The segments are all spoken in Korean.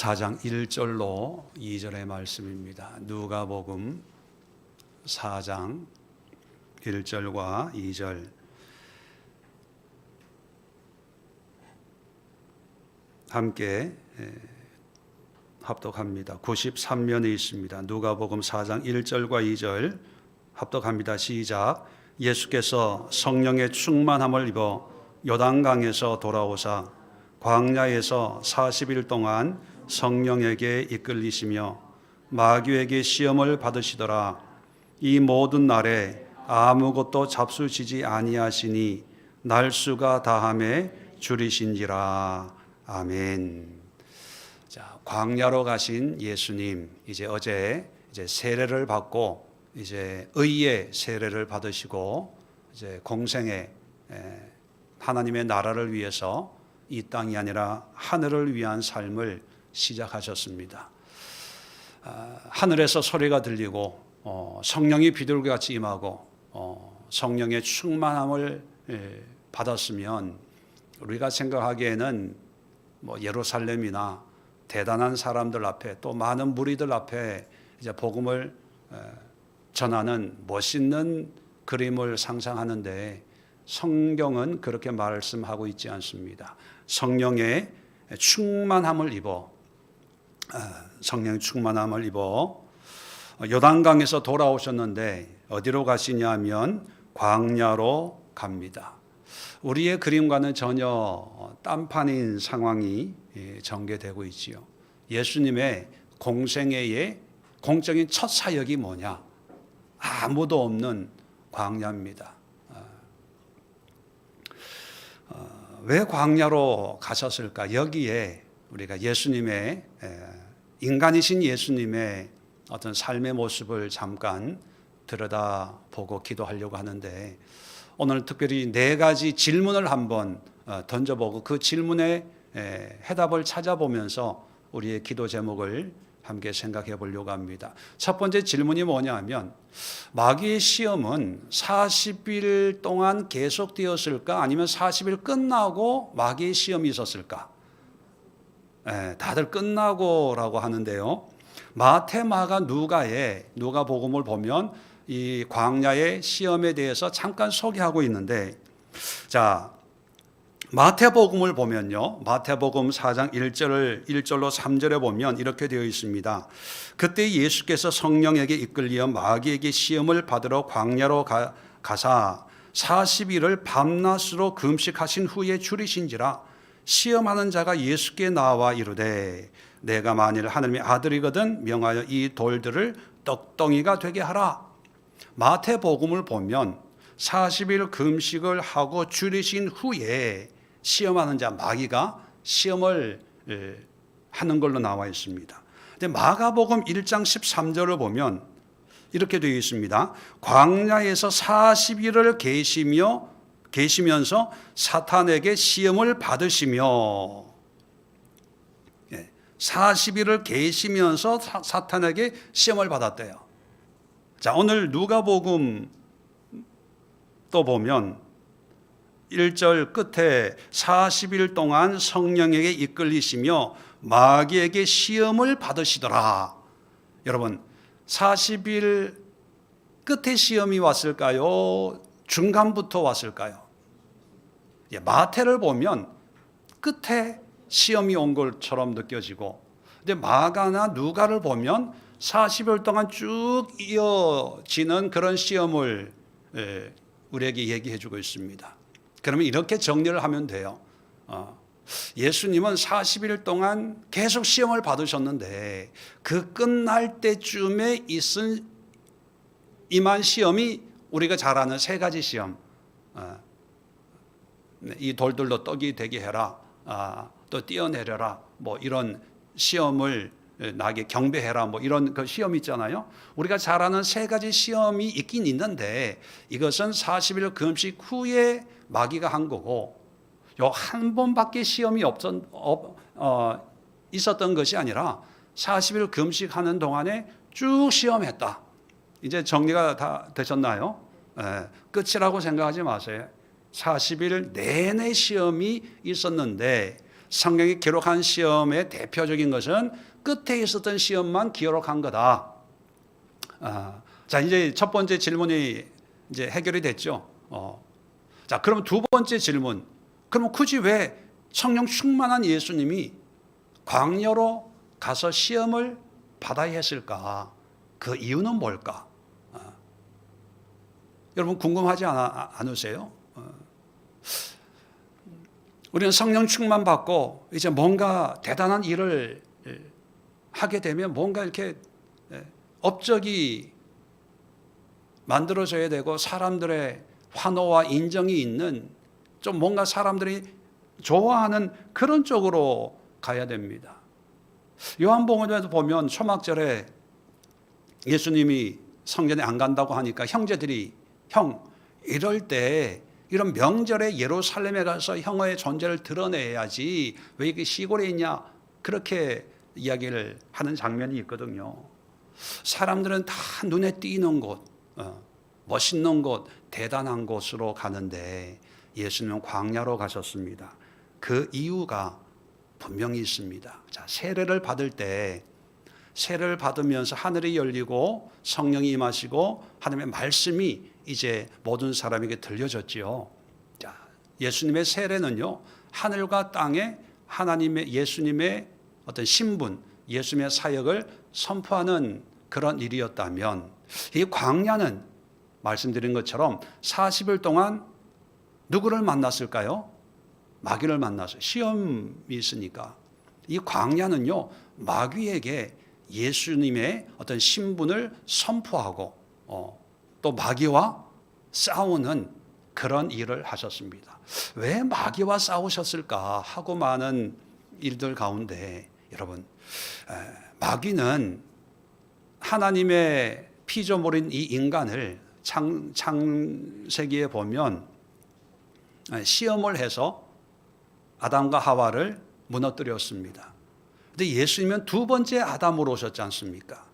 4장 1절로 2절의 말씀입니다. 누가복음 4장 1절과 2절. 함께 합독합니다. 93면에 있습니다. 누가복음 4장 1절과 2절 합독합니다. 시작. 예수께서 성령의 충만함을 입어 요단강에서 돌아오사 광야에서 40일 동안 성령에게 이끌리시며 마귀에게 시험을 받으시더라. 이 모든 날에 아무것도 잡수시지 아니하시니 날수가 다함에 줄이신지라. 아멘. 자, 광야로 가신 예수님, 어제 세례를 받고 의의 세례를 받으시고 공생애 하나님의 나라를 위해서 이 땅이 아니라 하늘을 위한 삶을 시작하셨습니다. 하늘에서 소리가 들리고 성령이 비둘기같이 임하고 성령의 충만함을 받았으면 우리가 생각하기에는 예루살렘이나 대단한 사람들 앞에 또 많은 무리들 앞에 복음을 전하는 멋있는 그림을 상상하는데 성경은 그렇게 말씀하고 있지 않습니다. 성령의 충만함을 입어 요단강에서 돌아오셨는데 어디로 가시냐면 광야로 갑니다. 우리의 그림과는 전혀 딴판인 상황이 전개되고 있지요. 예수님의 공생애의 공적인 첫 사역이 뭐냐? 아무도 없는 광야입니다. 왜 광야로 가셨을까? 여기에 우리가 예수님의 인간이신 예수님의 어떤 삶의 모습을 잠깐 들여다보고 기도하려고 하는데 오늘 특별히 4가지 질문을 한번 던져보고 그 질문에 해답을 찾아보면서 우리의 기도 제목을 함께 생각해 보려고 합니다. 첫 번째 질문이 뭐냐 하면 마귀의 시험은 40일 동안 계속되었을까? 아니면 40일 끝나고 마귀의 시험이 있었을까? 다들 끝나고라고 하는데요. 마태, 마가, 누가복음을 보면 이 광야의 시험에 대해서 잠깐 소개하고 있는데, 자, 마태복음을 보면요, 마태복음 4장 1절로 3절에 보면 이렇게 되어 있습니다. 그때 예수께서 성령에게 이끌려 마귀에게 시험을 받으러 광야로 가사 40일을 밤낮으로 금식하신 후에 줄이신지라. 시험하는 자가 예수께 나와 이르되 내가 만일 하나님의 아들이거든 명하여 이 돌들을 떡덩이가 되게 하라. 마태복음을 보면 40일 금식을 하고 줄이신 후에 시험하는 자 마귀가 시험을 하는 걸로 나와 있습니다. 근데 마가복음 1장 13절을 보면 이렇게 되어 있습니다. 광야에서 40일을 계시면서 사탄에게 시험을 받으시며, 40일을 계시면서 사탄에게 시험을 받았대요. 자, 오늘 누가복음 또 보면 1절 끝에 40일 동안 성령에게 이끌리시며 마귀에게 시험을 받으시더라. 여러분, 40일 끝에 시험이 왔을까요? 중간부터 왔을까요? 마태를 보면 끝에 시험이 온 것처럼 느껴지고, 근데 마가나 누가를 보면 40일 동안 쭉 이어지는 그런 시험을 우리에게 얘기해 주고 있습니다. 그러면 이렇게 정리를 하면 돼요. 예수님은 40일 동안 계속 시험을 받으셨는데 그 끝날 때쯤에 임한 시험이 우리가 잘 아는 3가지 시험. 이 돌들로 떡이 되게 해라. 또 뛰어내려라. 이런 시험을 나에게 경배해라. 이런 그 시험 있잖아요. 우리가 잘 아는 3가지 시험이 있긴 있는데 이것은 40일 금식 후에 마귀가 한 거고, 요 한 번밖에 시험이 있었던 것이 아니라 40일 금식하는 동안에 쭉 시험했다. 이제 정리가 다 되셨나요? 끝이라고 생각하지 마세요. 40일 내내 시험이 있었는데 성경이 기록한 시험의 대표적인 것은 끝에 있었던 시험만 기록한 거다. 자, 이제 첫 번째 질문이 이제 해결이 됐죠. 자, 그럼 두 번째 질문. 그럼 굳이 왜 성령 충만한 예수님이 광야로 가서 시험을 받아야 했을까? 그 이유는 뭘까? 여러분 궁금하지 않으세요? 우리는 성령 충만 받고 이제 뭔가 대단한 일을 하게 되면 뭔가 이렇게 업적이 만들어져야 되고 사람들의 환호와 인정이 있는 좀 뭔가 사람들이 좋아하는 그런 쪽으로 가야 됩니다. 요한복음에도 보면 초막절에 예수님이 성전에 안 간다고 하니까 형제들이 형 이럴 때 이런 명절에 예루살렘에 가서 형의 존재를 드러내야지 왜 이렇게 시골에 있냐 그렇게 이야기를 하는 장면이 있거든요. 사람들은 다 눈에 띄는 곳, 멋있는 곳, 대단한 곳으로 가는데 예수님은 광야로 가셨습니다. 그 이유가 분명히 있습니다. 자, 세례를 받을 때 세례를 받으면서 하늘이 열리고 성령이 임하시고 하나님의 말씀이 이제 모든 사람에게 들려졌지요. 자, 예수님의 세례는요, 하늘과 땅에 하나님의 예수님의 어떤 신분, 예수님의 사역을 선포하는 그런 일이었다면 이 광야는 말씀드린 것처럼 40일 동안 누구를 만났을까요? 마귀를 만나서 시험이 있으니까 이 광야는요 마귀에게 예수님의 어떤 신분을 선포하고 또 마귀와 싸우는 그런 일을 하셨습니다. 왜 마귀와 싸우셨을까 하고 많은 일들 가운데 여러분 마귀는 하나님의 피조물인 이 인간을 창세기에 보면 시험을 해서 아담과 하와를 무너뜨렸습니다. 근데 예수님은 두 번째 아담으로 오셨지 않습니까?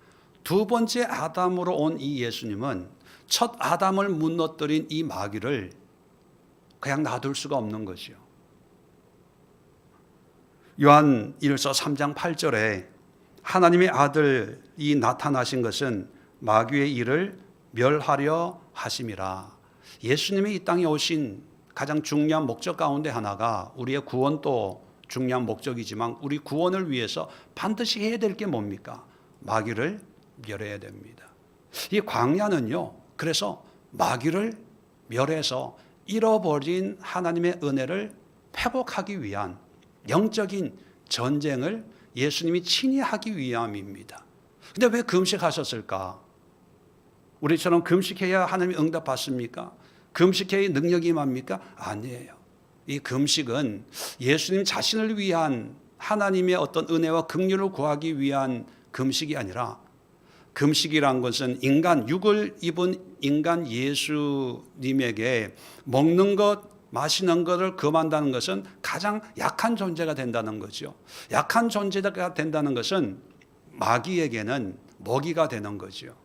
두 번째 아담으로 온 이 예수님은 첫 아담을 무너뜨린 이 마귀를 그냥 놔둘 수가 없는 거죠. 요한 1서 3장 8절에 하나님의 아들이 나타나신 것은 마귀의 일을 멸하려 하심이라. 예수님이 이 땅에 오신 가장 중요한 목적 가운데 하나가 우리의 구원도 중요한 목적이지만 우리 구원을 위해서 반드시 해야 될 게 뭡니까? 마귀를 멸해야 됩니다. 이 광야는요, 그래서 마귀를 멸해서 잃어버린 하나님의 은혜를 회복하기 위한 영적인 전쟁을 예수님이 친히 하기 위함입니다. 근데 왜 금식하셨을까? 우리처럼 금식해야 하나님이 응답받습니까? 금식해야 능력이 임합니까? 아니에요. 이 금식은 예수님 자신을 위한 하나님의 어떤 은혜와 긍휼을 구하기 위한 금식이 아니라 금식이란 것은 인간, 육을 입은 인간 예수님에게 먹는 것, 마시는 것을 금한다는 것은 가장 약한 존재가 된다는 거죠. 약한 존재가 된다는 것은 마귀에게는 먹이가 되는 거죠.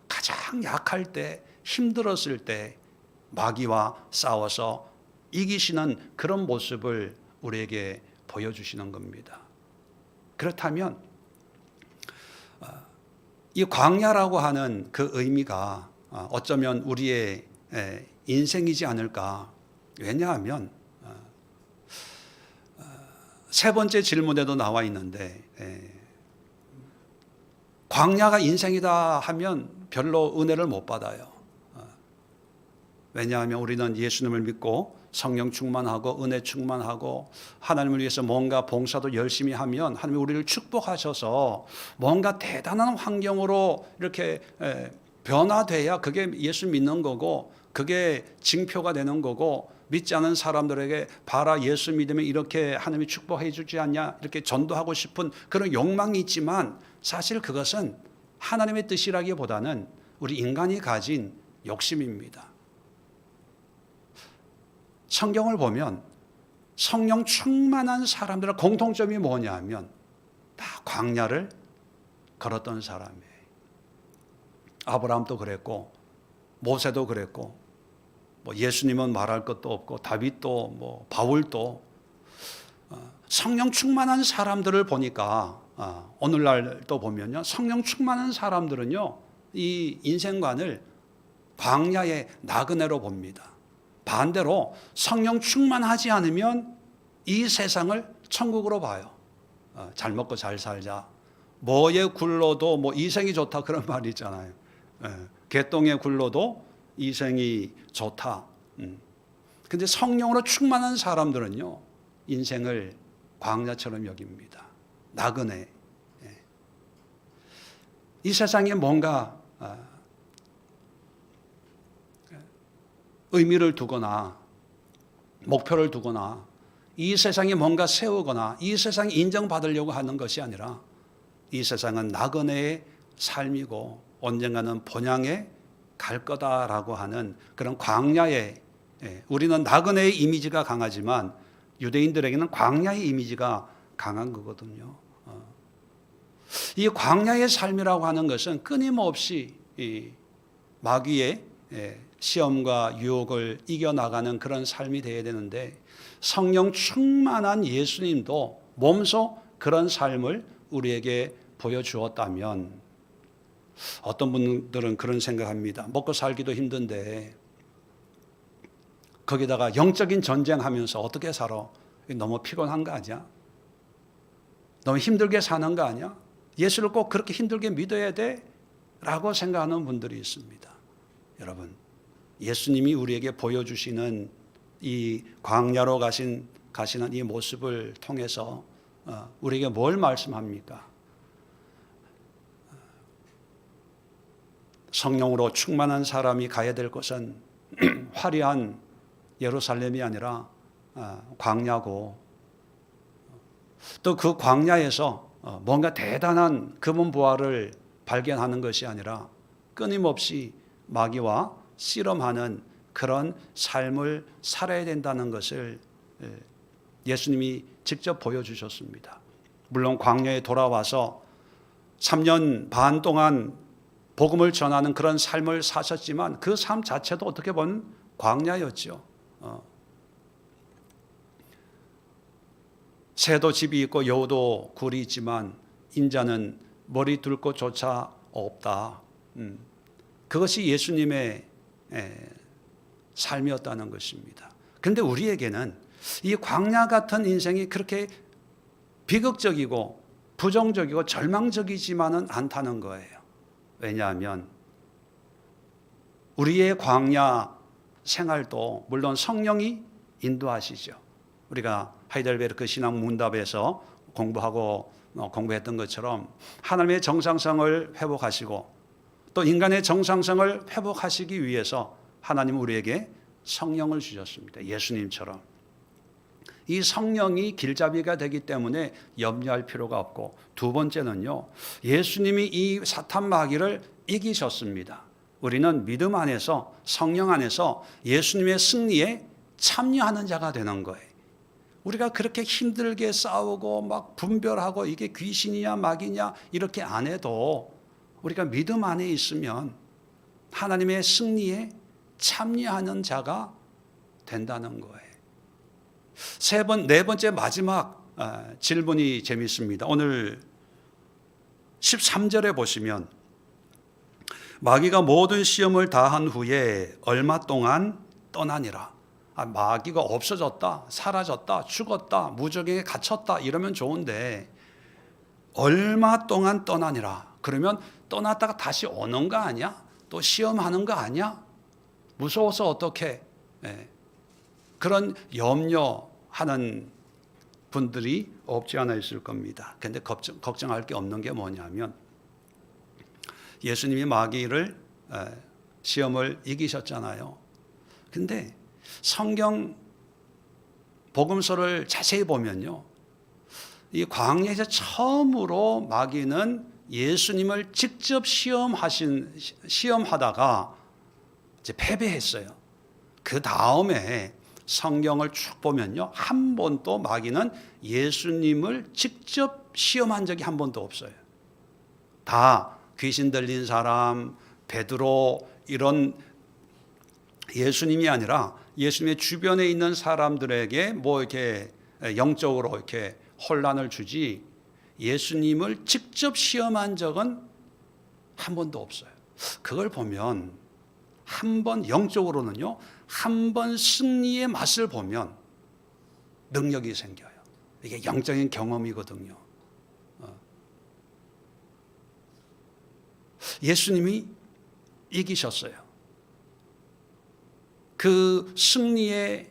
가장 약할 때, 힘들었을 때 마귀와 싸워서 이기시는 그런 모습을 우리에게 보여주시는 겁니다. 그렇다면 이 광야라고 하는 그 의미가 어쩌면 우리의 인생이지 않을까. 왜냐하면 세 번째 질문에도 나와 있는데 광야가 인생이다 하면 별로 은혜를 못 받아요. 왜냐하면 우리는 예수님을 믿고 성령 충만하고 은혜 충만하고 하나님을 위해서 뭔가 봉사도 열심히 하면 하나님이 우리를 축복하셔서 뭔가 대단한 환경으로 이렇게 변화돼야 그게 예수 믿는 거고 그게 징표가 되는 거고 믿지 않은 사람들에게 봐라 예수 믿으면 이렇게 하나님이 축복해 주지 않냐 이렇게 전도하고 싶은 그런 욕망이 있지만 사실 그것은 하나님의 뜻이라기보다는 우리 인간이 가진 욕심입니다. 성경을 보면 성령 충만한 사람들의 공통점이 뭐냐면 다 광야를 걸었던 사람이에요. 아브라함도 그랬고 모세도 그랬고 뭐 예수님은 말할 것도 없고 다윗도 뭐 바울도 성령 충만한 사람들을 보니까 오늘날 또 보면요, 성령 충만한 사람들은요 이 인생관을 광야의 나그네로 봅니다. 반대로 성령 충만하지 않으면 이 세상을 천국으로 봐요. 잘 먹고 잘 살자. 뭐에 굴러도 뭐 이생이 좋다 그런 말이 있잖아요. 개똥에 굴러도 이생이 좋다. 근데 성령으로 충만한 사람들은요 인생을 광야처럼 여깁니다. 나그네. 이 세상에 뭔가 의미를 두거나 목표를 두거나 이 세상에 뭔가 세우거나 이 세상에 인정받으려고 하는 것이 아니라 이 세상은 나그네의 삶이고 언젠가는 본향에 갈 거다라고 하는 그런 광야의, 우리는 나그네의 이미지가 강하지만 유대인들에게는 광야의 이미지가 강한 거거든요. 이 광야의 삶이라고 하는 것은 끊임없이 이 마귀의 시험과 유혹을 이겨나가는 그런 삶이 되어야 되는데, 성령 충만한 예수님도 몸소 그런 삶을 우리에게 보여주었다면, 어떤 분들은 그런 생각합니다. 먹고 살기도 힘든데 거기다가 영적인 전쟁하면서 어떻게 살아? 너무 피곤한 거 아니야? 너무 힘들게 사는 거 아니야? 예수를 꼭 그렇게 힘들게 믿어야 돼? 라고 생각하는 분들이 있습니다. 여러분, 예수님이 우리에게 보여주시는 이 광야로 가시는 이 모습을 통해서 우리에게 뭘 말씀합니까? 성령으로 충만한 사람이 가야 될 곳은 화려한 예루살렘이 아니라 광야고, 또 그 광야에서 뭔가 대단한 금은 부활을 발견하는 것이 아니라 끊임없이 마귀와 씨름하는 그런 삶을 살아야 된다는 것을 예수님이 직접 보여주셨습니다. 물론 광야에 돌아와서 3년 반 동안 복음을 전하는 그런 삶을 사셨지만 그 삶 자체도 어떻게 보면 광야였죠. 새도 집이 있고 여우도 굴이 있지만 인자는 머리 둘 곳조차 없다. 그것이 예수님의 삶이었다는 것입니다. 그런데 우리에게는 이 광야 같은 인생이 그렇게 비극적이고 부정적이고 절망적이지만은 않다는 거예요. 왜냐하면 우리의 광야 생활도 물론 성령이 인도하시죠. 우리가 하이델베르크 신학 문답에서 공부했던 것처럼 하나님의 정상성을 회복하시고 또 인간의 정상성을 회복하시기 위해서 하나님은 우리에게 성령을 주셨습니다. 예수님처럼. 이 성령이 길잡이가 되기 때문에 염려할 필요가 없고, 두 번째는요, 예수님이 이 사탄 마귀를 이기셨습니다. 우리는 믿음 안에서, 성령 안에서 예수님의 승리에 참여하는 자가 되는 거예요. 우리가 그렇게 힘들게 싸우고 막 분별하고 이게 귀신이냐 마귀냐 이렇게 안 해도 우리가 믿음 안에 있으면 하나님의 승리에 참여하는 자가 된다는 거예요. 네 번째 마지막 질문이 재미있습니다. 오늘 13절에 보시면 마귀가 모든 시험을 다한 후에 얼마 동안 떠나니라. 마귀가 없어졌다, 사라졌다, 죽었다, 무적행에 갇혔다 이러면 좋은데 얼마 동안 떠나니라. 그러면 떠났다가 다시 오는 거 아니야? 또 시험하는 거 아니야? 무서워서 어떻게? 그런 염려하는 분들이 없지 않아 있을 겁니다. 그런데 걱정할 게 없는 게 뭐냐면 예수님이 마귀를 시험을 이기셨잖아요. 근데 성경 복음서를 자세히 보면요, 이 광야에서 처음으로 마귀는 예수님을 직접 시험하다가 이제 패배했어요. 그 다음에 성경을 쭉 보면요, 한 번도 마귀는 예수님을 직접 시험한 적이 한 번도 없어요. 다 귀신 들린 사람, 베드로 이런 예수님이 아니라 예수님의 주변에 있는 사람들에게 뭐 이렇게 영적으로 이렇게 혼란을 주지 예수님을 직접 시험한 적은 한 번도 없어요. 그걸 보면 한 번 영적으로는요, 한 번 승리의 맛을 보면 능력이 생겨요. 이게 영적인 경험이거든요. 예수님이 이기셨어요. 그 승리의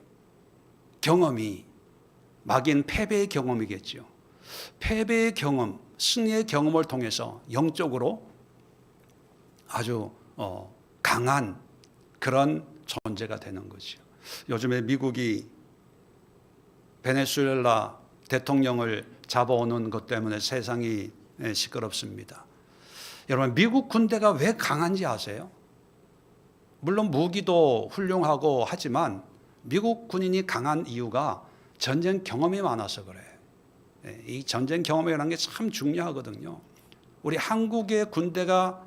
경험이 마귀는 패배의 경험이겠죠. 패배의 경험, 승리의 경험을 통해서 영적으로 아주 강한 그런 존재가 되는 거죠. 요즘에 미국이 베네수엘라 대통령을 잡아오는 것 때문에 세상이 시끄럽습니다. 여러분, 미국 군대가 왜 강한지 아세요? 물론 무기도 훌륭하고 하지만 미국 군인이 강한 이유가 전쟁 경험이 많아서 그래요. 이 전쟁 경험이라는 게 참 중요하거든요. 우리 한국의 군대가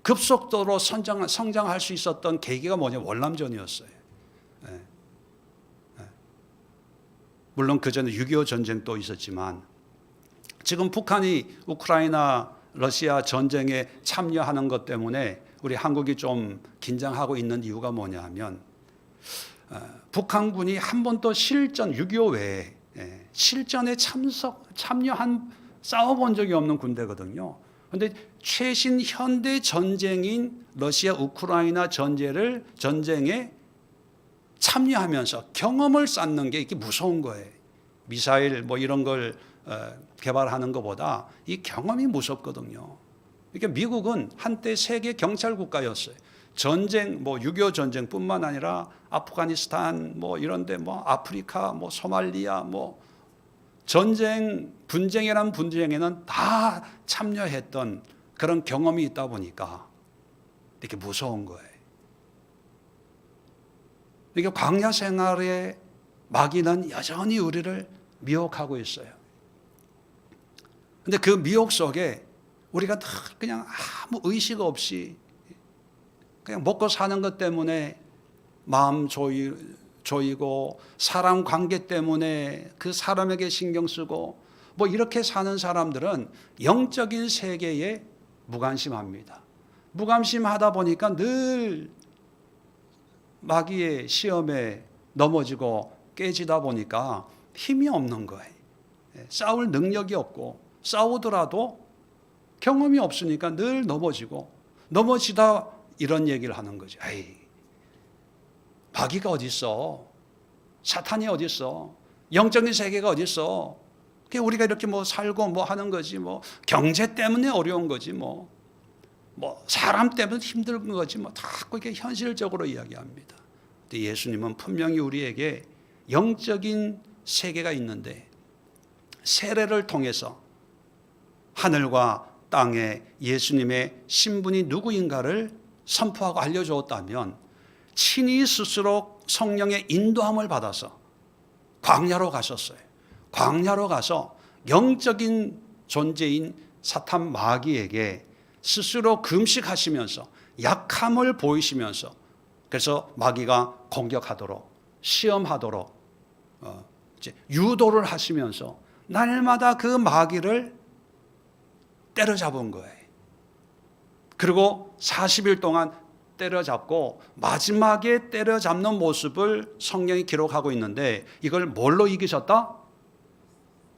급속도로 성장할 수 있었던 계기가 뭐냐면 월남전이었어요. 물론 그 전에 6.25 전쟁도 있었지만 지금 북한이 우크라이나 러시아 전쟁에 참여하는 것 때문에 우리 한국이 좀 긴장하고 있는 이유가 뭐냐 하면 북한군이 한 번도 실전 6.25 외에 실전에 참여한 싸워본 적이 없는 군대거든요. 그런데 최신 현대 전쟁인 러시아 우크라이나 전쟁에 참여하면서 경험을 쌓는 게 이게 무서운 거예요. 미사일 뭐 이런 걸 개발하는 것보다 이 경험이 무섭거든요. 그러니까 미국은 한때 세계 경찰 국가였어요. 전쟁, 뭐 6.25 전쟁뿐만 아니라 아프가니스탄, 뭐 이런데 뭐 아프리카, 뭐 소말리아, 뭐 전쟁, 분쟁이란 분쟁에는 다 참여했던 그런 경험이 있다 보니까 이렇게 무서운 거예요. 그러니까 광야 생활의 마귀는 여전히 우리를 미혹하고 있어요. 근데 그 미혹 속에 우리가 다 그냥 아무 의식 없이 그냥 먹고 사는 것 때문에 마음 조이고 사람 관계 때문에 그 사람에게 신경 쓰고 뭐 이렇게 사는 사람들은 영적인 세계에 무관심합니다. 무관심하다 보니까 늘 마귀의 시험에 넘어지고 깨지다 보니까 힘이 없는 거예요. 싸울 능력이 없고 싸우더라도 경험이 없으니까 늘 넘어지다 이런 얘기를 하는 거죠. 에이, 마귀가 어디 있어? 사탄이 어디 있어? 영적인 세계가 어디 있어? 우리가 이렇게 뭐 살고 뭐 하는 거지 뭐 경제 때문에 어려운 거지 뭐 사람 때문에 힘든 거지 뭐 다 그렇게 현실적으로 이야기합니다. 근데 예수님은 분명히 우리에게 영적인 세계가 있는데 세례를 통해서 하늘과 땅에 예수님의 신분이 누구인가를 선포하고 알려주었다면 친히 스스로 성령의 인도함을 받아서 광야로 가셨어요. 광야로 가서 영적인 존재인 사탄 마귀에게 스스로 금식하시면서 약함을 보이시면서 그래서 마귀가 공격하도록 시험하도록 유도를 하시면서 날마다 그 마귀를 때려잡은 거예요. 그리고 40일 동안 때려잡고 마지막에 때려잡는 모습을 성경이 기록하고 있는데 이걸 뭘로 이기셨다?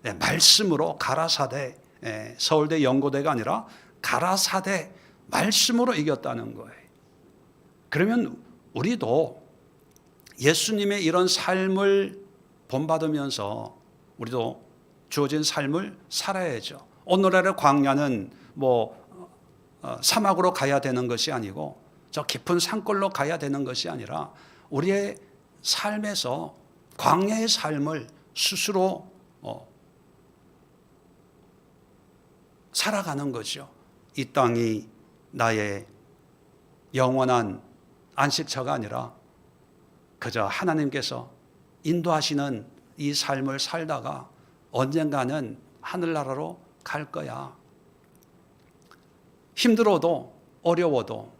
네, 말씀으로 가라사대, 서울대 연고대가 아니라 가라사대 말씀으로 이겼다는 거예요. 그러면 우리도 예수님의 이런 삶을 본받으면서 우리도 주어진 삶을 살아야죠. 오늘날의 광야는 사막으로 가야 되는 것이 아니고 저 깊은 산골로 가야 되는 것이 아니라 우리의 삶에서 광야의 삶을 스스로 살아가는 거죠. 이 땅이 나의 영원한 안식처가 아니라 그저 하나님께서 인도하시는 이 삶을 살다가 언젠가는 하늘나라로 갈 거야. 힘들어도 어려워도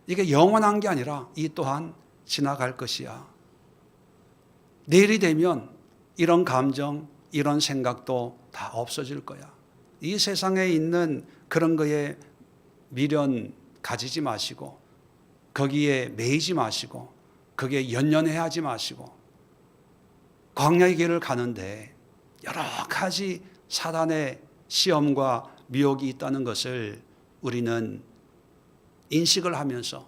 이게 영원한 게 아니라 이 또한 지나갈 것이야. 내일이 되면 이런 감정, 이런 생각도 다 없어질 거야. 이 세상에 있는 그런 거에 미련 가지지 마시고, 거기에 매이지 마시고, 거기에 연연해하지 마시고, 광야의 길을 가는데 여러 가지 사단의 시험과 미혹이 있다는 것을 우리는 인식을 하면서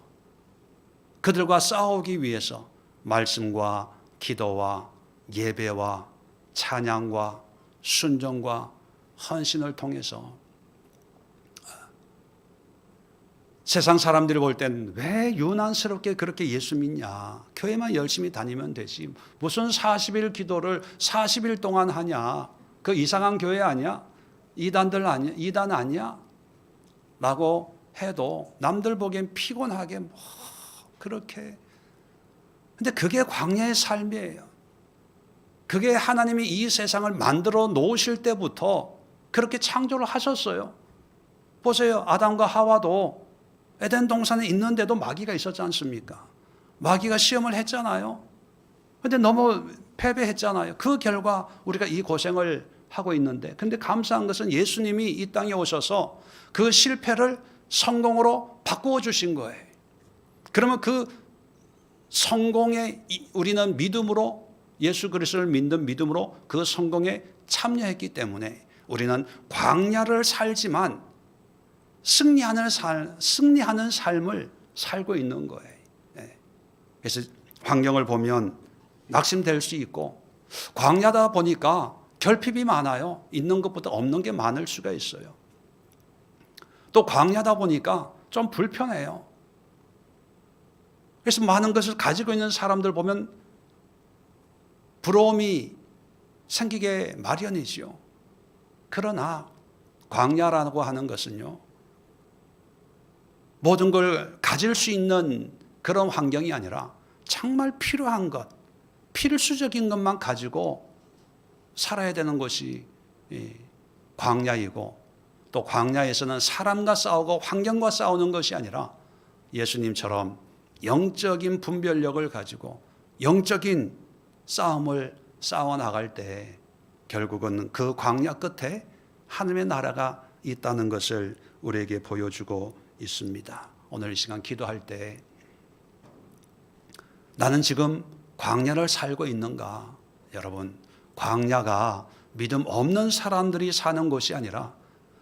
그들과 싸우기 위해서 말씀과 기도와 예배와 찬양과 순종과 헌신을 통해서, 세상 사람들이 볼 땐 왜 유난스럽게 그렇게 예수 믿냐, 교회만 열심히 다니면 되지, 무슨 40일 기도를 40일 동안 하냐, 그 이상한 교회 아니야? 이단들 아니야? 이단 아니야? 라고 해도 남들 보기엔 피곤하게 뭐 그렇게, 근데 그게 광야의 삶이에요. 그게 하나님이 이 세상을 만들어 놓으실 때부터 그렇게 창조를 하셨어요. 보세요. 아담과 하와도 에덴 동산에 있는데도 마귀가 있었지 않습니까? 마귀가 시험을 했잖아요. 근데 너무 패배했잖아요. 그 결과 우리가 이 고생을 하고 있는데, 근데 감사한 것은 예수님이 이 땅에 오셔서 그 실패를 성공으로 바꾸어 주신 거예요. 그러면 그 성공에 우리는 믿음으로, 예수 그리스도를 믿는 믿음으로 그 성공에 참여했기 때문에 우리는 광야를 살지만 승리하는 삶을 살고 있는 거예요. 그래서 환경을 보면 낙심될 수 있고, 광야다 보니까 결핍이 많아요. 있는 것보다 없는 게 많을 수가 있어요. 또 광야다 보니까 좀 불편해요. 그래서 많은 것을 가지고 있는 사람들 보면 부러움이 생기게 마련이지요. 그러나 광야라고 하는 것은요, 모든 걸 가질 수 있는 그런 환경이 아니라 정말 필요한 것, 필수적인 것만 가지고 살아야 되는 것이 광야이고, 또 광야에서는 사람과 싸우고 환경과 싸우는 것이 아니라 예수님처럼 영적인 분별력을 가지고 영적인 싸움을 싸워나갈 때 결국은 그 광야 끝에 하늘의 나라가 있다는 것을 우리에게 보여주고 있습니다. 오늘 이 시간 기도할 때 나는 지금 광야를 살고 있는가? 여러분, 광야가 믿음 없는 사람들이 사는 곳이 아니라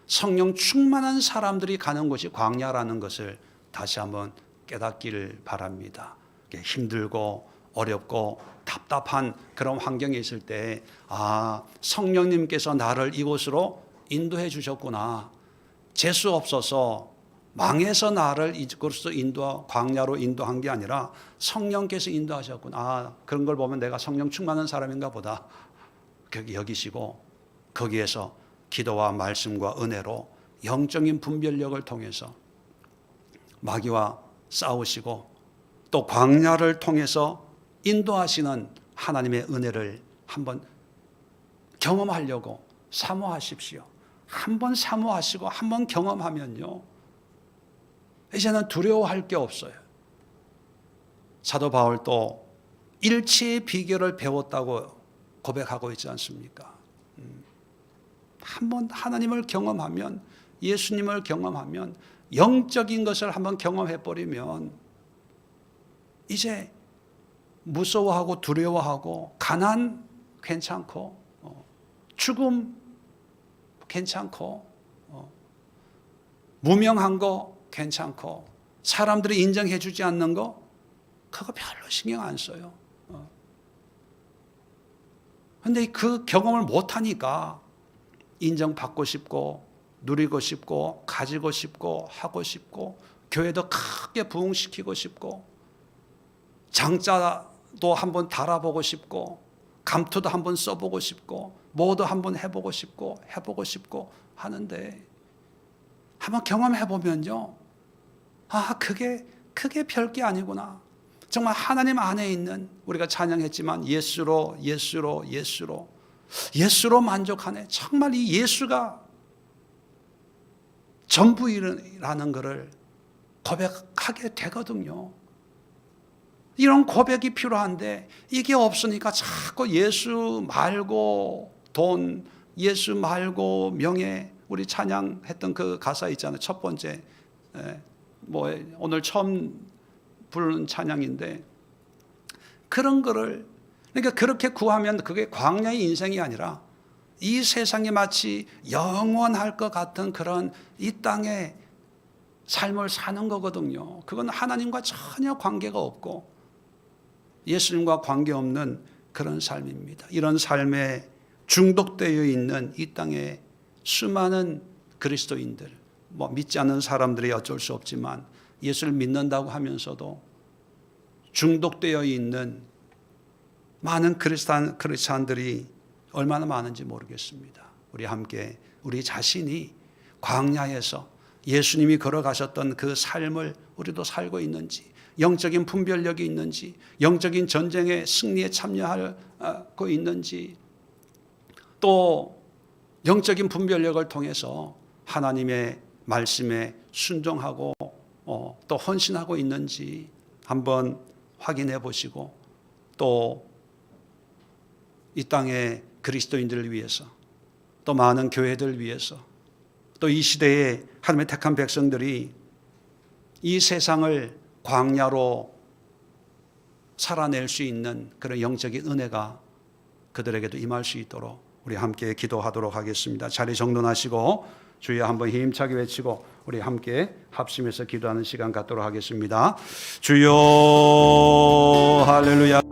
성령 충만한 사람들이 가는 곳이 광야라는 것을 다시 한번 깨닫기를 바랍니다. 힘들고 어렵고 답답한 그런 환경에 있을 때, 아, 성령님께서 나를 이곳으로 인도해 주셨구나. 재수 없어서 망해서 나를 이곳으로 광야로 인도한 게 아니라 성령께서 인도하셨구나. 아, 그런 걸 보면 내가 성령 충만한 사람인가 보다. 여기시고 거기에서 기도와 말씀과 은혜로 영적인 분별력을 통해서 마귀와 싸우시고, 또 광야를 통해서 인도하시는 하나님의 은혜를 한번 경험하려고 사모하십시오. 한번 사모하시고 한번 경험하면요, 이제는 두려워할 게 없어요. 사도 바울도 일체의 비결을 배웠다고 고백하고 있지 않습니까? 한번 하나님을 경험하면, 예수님을 경험하면, 영적인 것을 한번 경험해 버리면 이제 무서워하고 두려워하고 가난 괜찮고 죽음 괜찮고 무명한 거 괜찮고 사람들이 인정해 주지 않는 거 그거 별로 신경 안 써요. 그런데 그 경험을 못하니까 인정받고 싶고 누리고 싶고 가지고 싶고 하고 싶고 교회도 크게 부흥시키고 싶고 장자도 한번 달아보고 싶고 감투도 한번 써보고 싶고 뭐도 한번 해보고 싶고 하는데 한번 경험해보면요, 아, 그게 별게 아니구나. 정말 하나님 안에 있는, 우리가 찬양했지만 예수로 만족하네. 정말 이 예수가 전부라는 것을 고백하게 되거든요. 이런 고백이 필요한데 이게 없으니까 자꾸 예수 말고 돈, 예수 말고 명예, 우리 찬양했던 그 가사 있잖아요. 첫 번째, 뭐 오늘 처음 부르는 찬양인데 그런 거를, 그러니까 그렇게 구하면 그게 광야의 인생이 아니라 이 세상이 마치 영원할 것 같은 그런 이 땅의 삶을 사는 거거든요. 그건 하나님과 전혀 관계가 없고 예수님과 관계없는 그런 삶입니다. 이런 삶에 중독되어 있는 이 땅의 수많은 그리스도인들, 뭐 믿지 않는 사람들이 어쩔 수 없지만 예수를 믿는다고 하면서도 중독되어 있는 많은 크리스찬들이 얼마나 많은지 모르겠습니다. 우리 함께 우리 자신이 광야에서 예수님이 걸어가셨던 그 삶을 우리도 살고 있는지, 영적인 분별력이 있는지, 영적인 전쟁의 승리에 참여하고 있는지, 또 영적인 분별력을 통해서 하나님의 말씀에 순종하고 또 헌신하고 있는지 한번 확인해 보시고, 또 이 땅의 그리스도인들을 위해서, 또 많은 교회들을 위해서, 또 이 시대에 하나님의 택한 백성들이 이 세상을 광야로 살아낼 수 있는 그런 영적인 은혜가 그들에게도 임할 수 있도록 우리 함께 기도하도록 하겠습니다. 자리 정돈하시고 주여 한번 힘차게 외치고 우리 함께 합심해서 기도하는 시간 갖도록 하겠습니다. 주여 할렐루야.